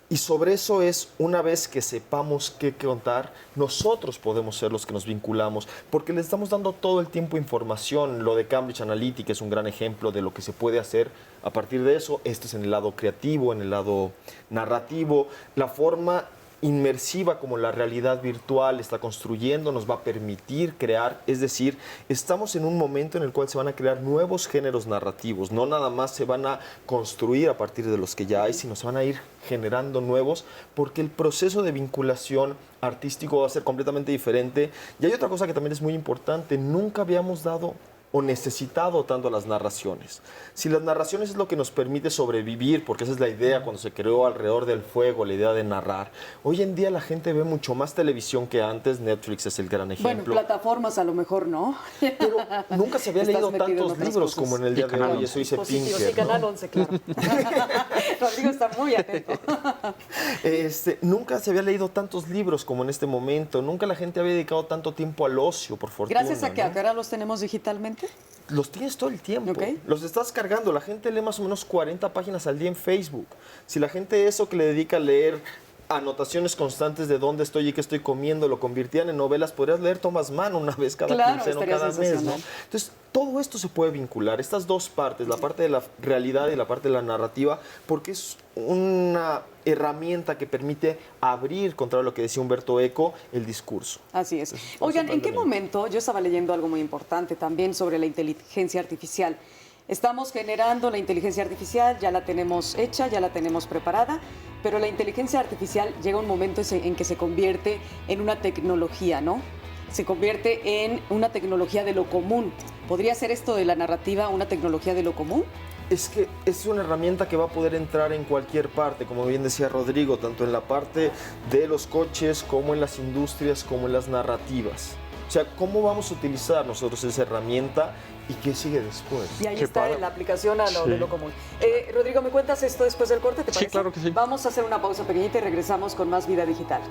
Y sobre eso es, una vez que sepamos qué contar, nosotros podemos ser los que nos vinculamos, porque le estamos dando todo el tiempo información. Lo de Cambridge Analytica es un gran ejemplo de lo que se puede hacer a partir de eso. Esto es en el lado creativo, en el lado narrativo. La forma inmersiva como la realidad virtual está construyendo nos va a permitir crear, es decir, estamos en un momento en el cual se van a crear nuevos géneros narrativos, no nada más se van a construir a partir de los que ya hay, sino se van a ir generando nuevos, porque el proceso de vinculación artístico va a ser completamente diferente. Y hay otra cosa que también es muy importante, nunca habíamos dado o necesitado tanto las narraciones. Si las narraciones es lo que nos permite sobrevivir, porque esa es la idea cuando se creó alrededor del fuego, la idea de narrar. Hoy en día la gente ve mucho más televisión que antes, Netflix es el gran ejemplo. Bueno, plataformas a lo mejor no. Pero nunca se había leído tantos libros como en el día de hoy, eso dice Pinker. Sí, Canal 11, claro. Rodrigo está muy atento. Nunca se había leído tantos libros como en este momento, nunca la gente había dedicado tanto tiempo al ocio, por fortuna. Gracias a que ahora los tenemos digitalmente. Los tienes todo el tiempo, los estás cargando. La gente lee más o menos 40 páginas al día en Facebook. Si la gente eso que le dedica a leer anotaciones constantes de dónde estoy y qué estoy comiendo lo convirtieran en novelas, podrías leer Thomas Mann una vez cada quincena o cada mes, ¿no? Entonces, todo esto se puede vincular, estas dos partes, la parte de la realidad y la parte de la narrativa, porque es una herramienta que permite abrir, contra lo que decía Humberto Eco, el discurso. Así es. Oigan, ¿en qué momento? Yo estaba leyendo algo muy importante también sobre la inteligencia artificial. Estamos generando la inteligencia artificial, ya la tenemos hecha, ya la tenemos preparada, pero la inteligencia artificial llega un momento en que se convierte en una tecnología, ¿no? Se convierte en una tecnología de lo común. ¿Podría ser esto de la narrativa una tecnología de lo común? Es que es una herramienta que va a poder entrar en cualquier parte, como bien decía Rodrigo, tanto en la parte de los coches, como en las industrias, como en las narrativas. O sea, ¿cómo vamos a utilizar nosotros esa herramienta y qué sigue después? Y ahí está la aplicación a lo de lo común. Rodrigo, ¿me cuentas esto después del corte? ¿Te parece? Sí, claro que sí. Vamos a hacer una pausa pequeñita y regresamos con más Vida Digital.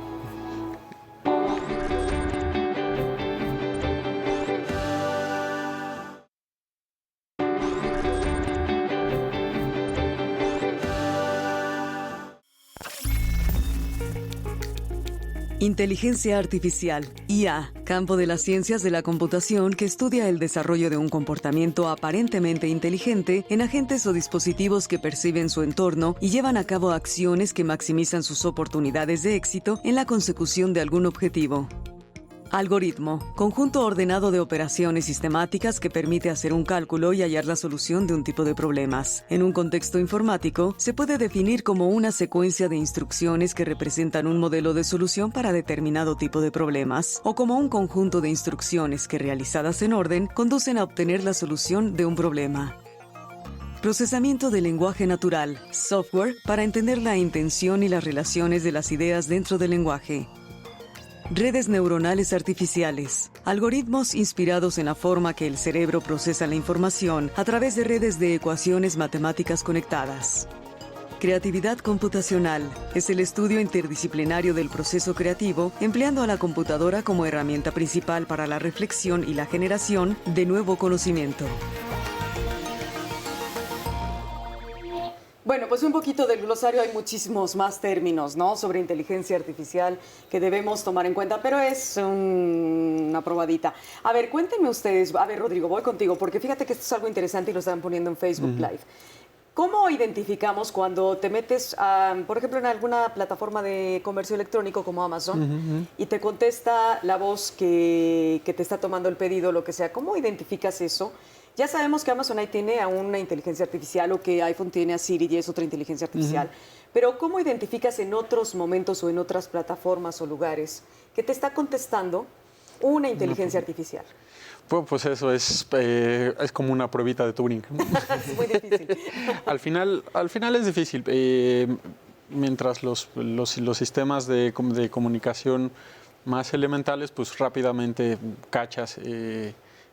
Inteligencia artificial, IA, campo de las ciencias de la computación que estudia el desarrollo de un comportamiento aparentemente inteligente en agentes o dispositivos que perciben su entorno y llevan a cabo acciones que maximizan sus oportunidades de éxito en la consecución de algún objetivo. Algoritmo, conjunto ordenado de operaciones sistemáticas que permite hacer un cálculo y hallar la solución de un tipo de problemas. En un contexto informático, se puede definir como una secuencia de instrucciones que representan un modelo de solución para determinado tipo de problemas, o como un conjunto de instrucciones que, realizadas en orden, conducen a obtener la solución de un problema. Procesamiento del lenguaje natural, software para entender la intención y las relaciones de las ideas dentro del lenguaje. Redes neuronales artificiales, algoritmos inspirados en la forma que el cerebro procesa la información a través de redes de ecuaciones matemáticas conectadas. Creatividad computacional es el estudio interdisciplinario del proceso creativo, empleando a la computadora como herramienta principal para la reflexión y la generación de nuevo conocimiento. Bueno, pues un poquito del glosario, hay muchísimos más términos, ¿no?, sobre inteligencia artificial que debemos tomar en cuenta, pero es una probadita. A ver, cuéntenme ustedes, a ver, Rodrigo, voy contigo, porque fíjate que esto es algo interesante y lo están poniendo en Facebook Live. ¿Cómo identificamos cuando te metes, por ejemplo, en alguna plataforma de comercio electrónico como Amazon y te contesta la voz que te está tomando el pedido, lo que sea? ¿Cómo identificas eso? Ya sabemos que Amazon ahí tiene a una inteligencia artificial o que iPhone tiene a Siri y es otra inteligencia artificial. Pero ¿cómo identificas en otros momentos o en otras plataformas o lugares que te está contestando una inteligencia artificial? Pues eso es como una pruebita de Turing. Es muy difícil. Al final es difícil. Mientras los sistemas de comunicación más elementales, pues rápidamente cachas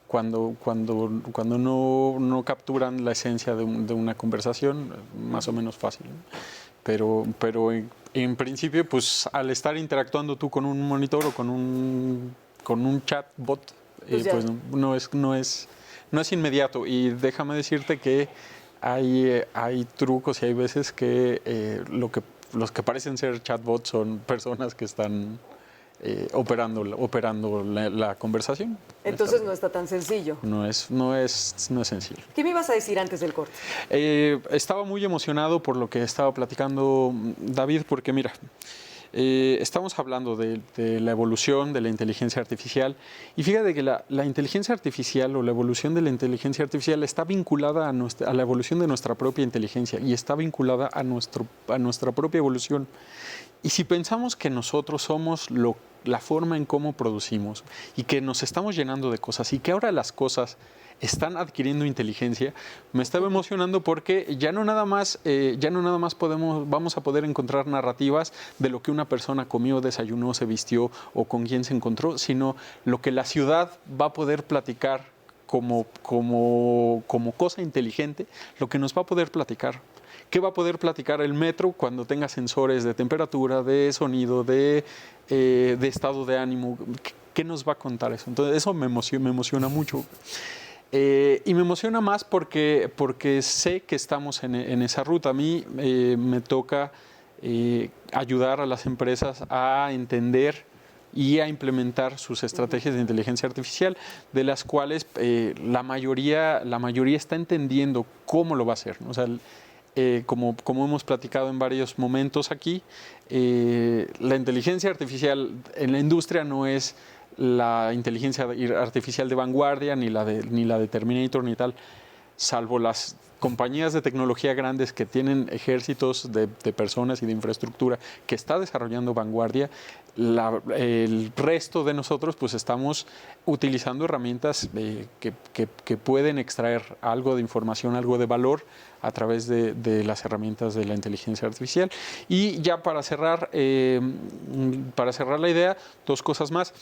cuando no capturan la esencia de una conversación, más o menos fácil. Pero en principio, pues al estar interactuando tú con un monitor o con un chatbot, pues no es inmediato. Y déjame decirte que hay trucos y hay veces que los que parecen ser chatbots son personas que están operando la conversación. Entonces no está tan sencillo. No es sencillo. ¿Qué me ibas a decir antes del corte? Estaba muy emocionado por lo que estaba platicando David, porque mira, estamos hablando de la evolución de la inteligencia artificial, y fíjate que la inteligencia artificial o la evolución de la inteligencia artificial está vinculada a la evolución de nuestra propia inteligencia y está vinculada a nuestra propia evolución. Y si pensamos que nosotros somos la forma en cómo producimos y que nos estamos llenando de cosas y que ahora las cosas están adquiriendo inteligencia, me estaba emocionando porque ya no nada más vamos a poder encontrar narrativas de lo que una persona comió, desayunó, se vistió o con quién se encontró, sino lo que la ciudad va a poder platicar como cosa inteligente, lo que nos va a poder platicar. ¿Qué va a poder platicar el metro cuando tenga sensores de temperatura, de sonido, de estado de ánimo? ¿Qué nos va a contar eso? Entonces, eso me emociona mucho. Y me emociona más porque sé que estamos en esa ruta. A mí me toca ayudar a las empresas a entender y a implementar sus estrategias de inteligencia artificial, de las cuales la mayoría está entendiendo cómo lo va a hacer, ¿no? O sea, como hemos platicado en varios momentos aquí, la inteligencia artificial en la industria no es la inteligencia artificial de vanguardia, ni la de Terminator, ni tal, salvo las compañías de tecnología grandes que tienen ejércitos de personas y de infraestructura que está desarrollando vanguardia. El resto de nosotros pues estamos utilizando herramientas que pueden extraer algo de información, algo de valor a través de las herramientas de la inteligencia artificial. Y ya para cerrar la idea, dos cosas más.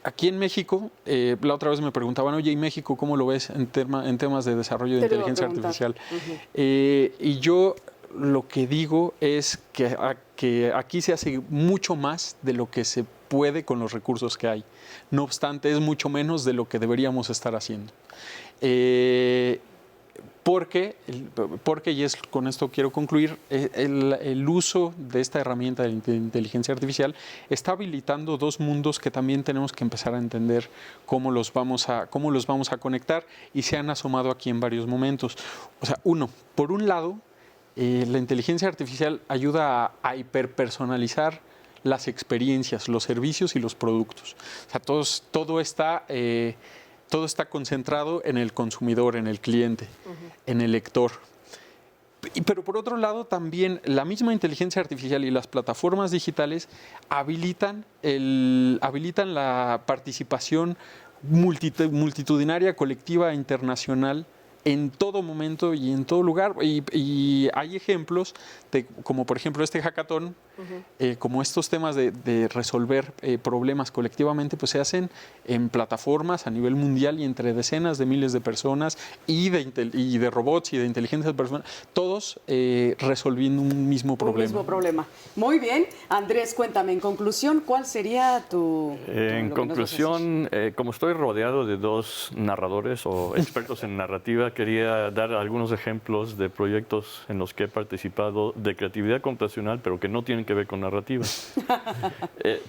Aquí en México, la otra vez me preguntaban, oye, ¿y México cómo lo ves en temas de desarrollo de inteligencia artificial? Y yo lo que digo es que aquí se hace mucho más de lo que se puede con los recursos que hay. No obstante, es mucho menos de lo que deberíamos estar haciendo. Porque, y con esto quiero concluir, el uso de esta herramienta de inteligencia artificial está habilitando dos mundos que también tenemos que empezar a entender cómo los vamos a conectar, y se han asomado aquí en varios momentos. O sea, por un lado, la inteligencia artificial ayuda a hiperpersonalizar las experiencias, los servicios y los productos. O sea, todo está concentrado en el consumidor, en el cliente, en el lector. Pero por otro lado, también la misma inteligencia artificial y las plataformas digitales habilitan la participación multitudinaria, colectiva e internacional en todo momento y en todo lugar. Y hay ejemplos, como por ejemplo este hackathon, como estos temas de resolver problemas colectivamente, pues se hacen en plataformas a nivel mundial y entre decenas de miles de personas y de robots y de inteligencias personales, todos resolviendo un mismo problema. Muy bien. Andrés, cuéntame, en conclusión, ¿cuál sería tu... En conclusión, como estoy rodeado de dos narradores o expertos en narrativa, quería dar algunos ejemplos de proyectos en los que he participado de creatividad computacional, pero que no tienen que ver con narrativa.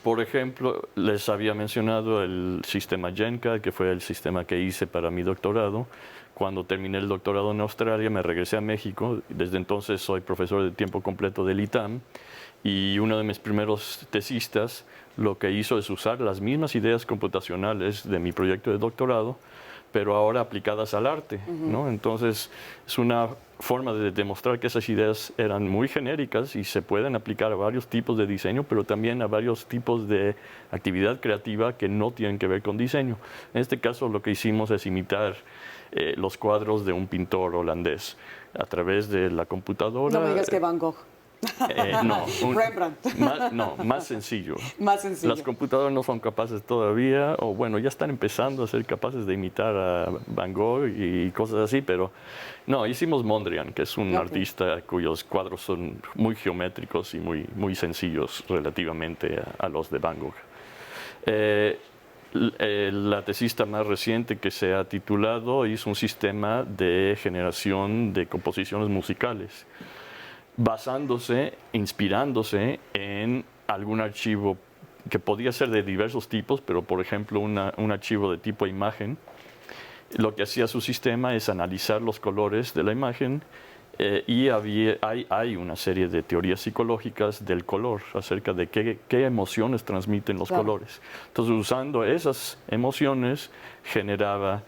Por ejemplo, les había mencionado el sistema GenCAD, que fue el sistema que hice para mi doctorado. Cuando terminé el doctorado en Australia, me regresé a México. Desde entonces soy profesor de tiempo completo del ITAM. Y uno de mis primeros tesistas lo que hizo es usar las mismas ideas computacionales de mi proyecto de doctorado, pero ahora aplicadas al arte, ¿no? Entonces, es una forma de demostrar que esas ideas eran muy genéricas y se pueden aplicar a varios tipos de diseño, pero también a varios tipos de actividad creativa que no tienen que ver con diseño. En este caso, lo que hicimos es imitar los cuadros de un pintor holandés a través de la computadora. No me digas que Van Gogh. Rembrandt. Más sencillo. Más sencillo. Las computadoras no son capaces todavía, o bueno, ya están empezando a ser capaces de imitar a Van Gogh y cosas así, pero no, hicimos Mondrian, que es un artista cuyos cuadros son muy geométricos y muy sencillos relativamente a los de Van Gogh. La tesista más reciente que se ha titulado hizo un sistema de generación de composiciones musicales, inspirándose en algún archivo que podía ser de diversos tipos, pero por ejemplo un archivo de tipo imagen. Lo que hacía su sistema es analizar los colores de la imagen y hay una serie de teorías psicológicas del color acerca de qué emociones transmiten los colores. Entonces, usando esas emociones, generaba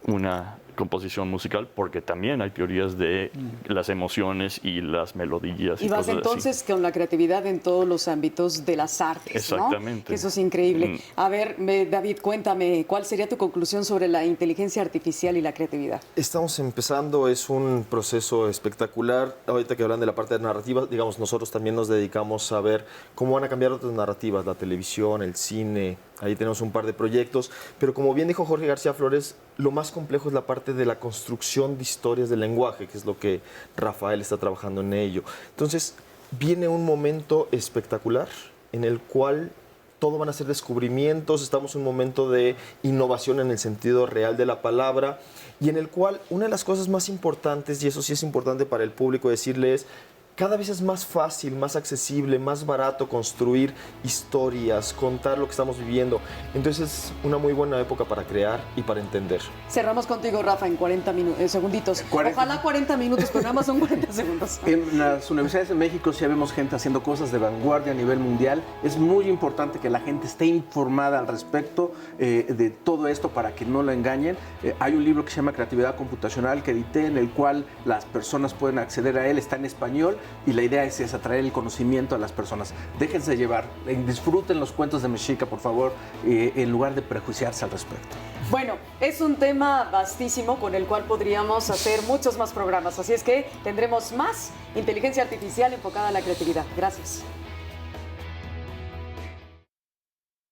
una composición musical, porque también hay teorías de las emociones y las melodías. Y vas entonces con la creatividad en todos los ámbitos de las artes, exactamente, ¿no? Eso es increíble. A ver, David, cuéntame, ¿cuál sería tu conclusión sobre la inteligencia artificial y la creatividad? Estamos empezando, es un proceso espectacular. Ahorita que hablan de la parte de narrativa, digamos, nosotros también nos dedicamos a ver cómo van a cambiar otras narrativas, la televisión, el cine. Ahí tenemos un par de proyectos, pero como bien dijo Jorge García Flores, lo más complejo es la parte de la construcción de historias del lenguaje, que es lo que Rafael está trabajando en ello. Entonces, viene un momento espectacular en el cual todo van a ser descubrimientos, estamos en un momento de innovación en el sentido real de la palabra, y en el cual una de las cosas más importantes, y eso sí es importante para el público decirle, es cada vez es más fácil, más accesible, más barato construir historias, contar lo que estamos viviendo. Entonces es una muy buena época para crear y para entender. Cerramos contigo, Rafa, en 40 segunditos. Ojalá 40 minutos, pero nada más son 40 segundos. En las universidades de México sí vemos gente haciendo cosas de vanguardia a nivel mundial. Es muy importante que la gente esté informada al respecto de todo esto para que no la engañen. Hay un libro que se llama Creatividad Computacional que edité, en el cual las personas pueden acceder a él. Está en español. Y la idea es atraer el conocimiento a las personas. Déjense llevar, disfruten los cuentos de Mexica, por favor, en lugar de prejuiciarse al respecto. Bueno, es un tema vastísimo con el cual podríamos hacer muchos más programas. Así es que tendremos más inteligencia artificial enfocada en la creatividad. Gracias.